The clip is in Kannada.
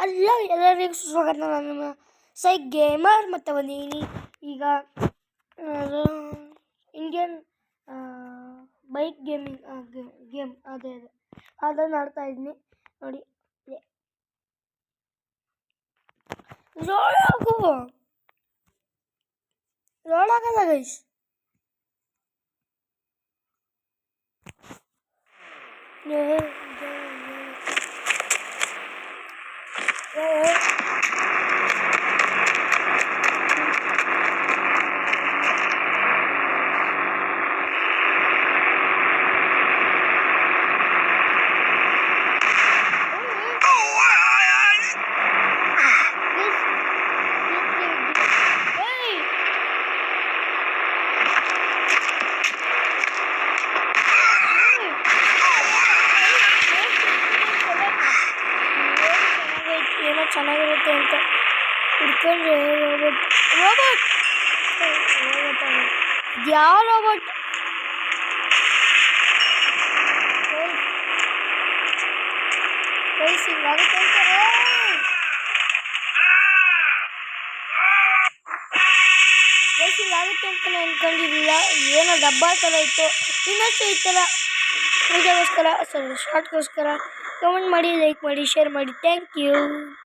ಅಲ್ಲ ಎಲ್ಲರಿಗೂ ಸ್ವಾಗತ. ನಾನು ಸೈ ಗೇಮರ್ ಮತ್ತು ಬಂದೀನಿ ಈಗ ಇಂಡಿಯನ್ ಬೈಕ್ ಗೇಮ್ ಅದೇ ಅದನ್ನು ಆಡ್ತಾ ಇದ್ದೀನಿ ನೋಡಿ. ರೋಡ್ ಆಗಲ್ಲ ಗೈಸ್. ಏನೋ ಚೆನ್ನಾಗಿರುತ್ತೆ ಅಂತ ಹುಡ್ಕೊಂಡ್ರೆ ರೋಬೋಟ್ ಯಾವ ರೋಬೋಟ್ ಹಿಂಗಾಗುತ್ತೆ ಹಿಂಗಾಗುತ್ತೆ ಅಂತಲೇ ಅಂದ್ಕೊಂಡಿರಲಿಲ್ಲ. ಏನೋ ಡಬ್ಬ ಥರ ಇತ್ತು. ಇನ್ನಷ್ಟು ಈ ಥರ ವಿಡಿಯೋಗೋಸ್ಕರ ಶಾರ್ಟ್ಗೋಸ್ಕರ ಕಮೆಂಟ್ ಮಾಡಿ, ಲೈಕ್ ಮಾಡಿ, ಶೇರ್ ಮಾಡಿ. Thank you.